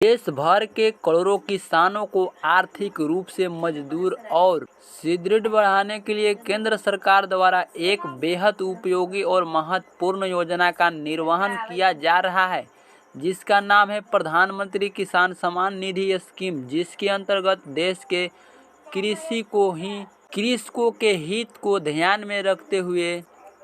देश भर के करोड़ों किसानों को आर्थिक रूप से मजबूत और सुदृढ़ बनाने के लिए केंद्र सरकार द्वारा एक बेहद उपयोगी और महत्वपूर्ण योजना का निर्वहन किया जा रहा है, जिसका नाम है प्रधानमंत्री किसान सम्मान निधि स्कीम, जिसके अंतर्गत देश के कृषकों के हित को ध्यान में रखते हुए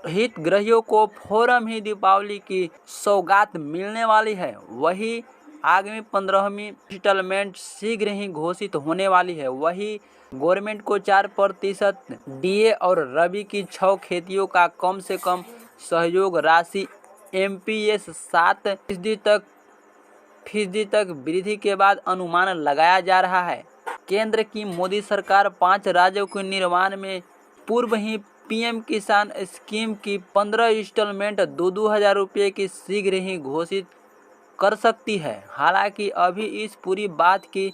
हितग्राहियों को फौरन ही दीपावली की सौगात मिलने वाली है। वही आगामी 15वीं इंस्टॉलमेंट शीघ्र ही घोषित होने वाली है। वही गवर्नमेंट को 4% डीए और रबी की 6 खेतियों का कम से कम सहयोग राशि एमपीएस 7% तक वृद्धि के बाद अनुमान लगाया जा रहा है। केंद्र की मोदी सरकार 5 राज्यों के निर्माण में पूर्व ही पीएम किसान स्कीम की 15 इंस्टॉलमेंट 2-2 हज़ार रुपये की शीघ्र ही घोषित कर सकती है। हालांकि अभी इस पूरी बात की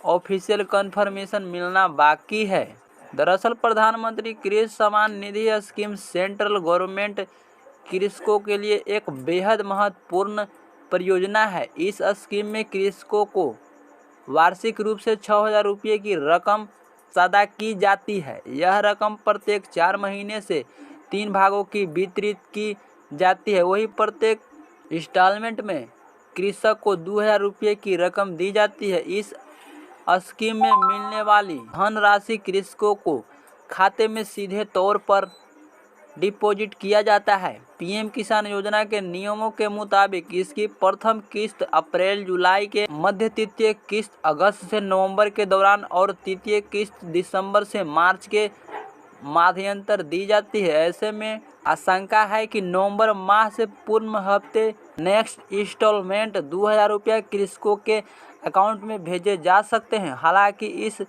ऑफिशियल कंफर्मेशन मिलना बाकी है। दरअसल प्रधानमंत्री कृषि Samman Nidhi scheme central government कृषकों के लिए एक बेहद महत्वपूर्ण परियोजना है। इस स्कीम में कृषकों को वार्षिक रूप से 6,000 रुपये की रकम अदा की जाती है। यह रकम प्रत्येक 4 महीने से 3 भागों की वितरित की जाती है। वही प्रत्येक इंस्टॉलमेंट में कृषक को 2,000 रुपये की रकम दी जाती है। इस स्कीम में मिलने वाली धनराशि कृषकों को खाते में सीधे तौर पर डिपॉजिट किया जाता है। पीएम किसान योजना के नियमों के मुताबिक इसकी प्रथम किस्त अप्रैल-जुलाई के मध्य, तृतीय किस्त अगस्त से नवंबर के दौरान और तृतीय किस्त दिसंबर से मार्च के मध्यांतर दी जाती है। ऐसे में आशंका है कि नवंबर माह से पूर्ण हफ्ते नेक्स्ट इंस्टॉलमेंट 2,000 रुपये कृषकों के अकाउंट में भेजे जा सकते हैं। हालांकि इस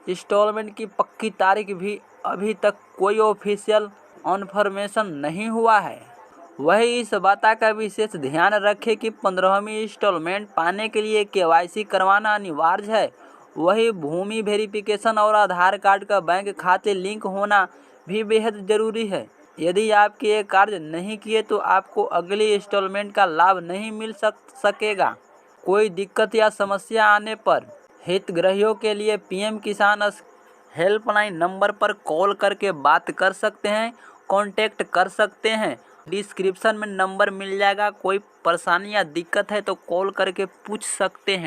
इंस्टॉलमेंट की पक्की तारीख भी अभी तक कोई ऑफिशियल कन्फर्मेशन नहीं हुआ है। वही इस बात का विशेष ध्यान रखें कि 15वीं इंस्टॉलमेंट पाने के लिए केवाईसी करवाना अनिवार्य है। वही भूमि वेरिफिकेशन और आधार कार्ड का बैंक खाते लिंक होना भी बेहद जरूरी है। यदि आपके ये कार्य नहीं किए तो आपको अगली इंस्टॉलमेंट का लाभ नहीं मिल सकेगा। कोई दिक्कत या समस्या आने पर हितग्राहियों के लिए पीएम किसान हेल्पलाइन नंबर पर कॉल करके बात कर सकते हैं, कांटेक्ट कर सकते हैं। डिस्क्रिप्शन में नंबर मिल जाएगा। कोई परेशानी या दिक्कत है तो कॉल करके पूछ सकते हैं।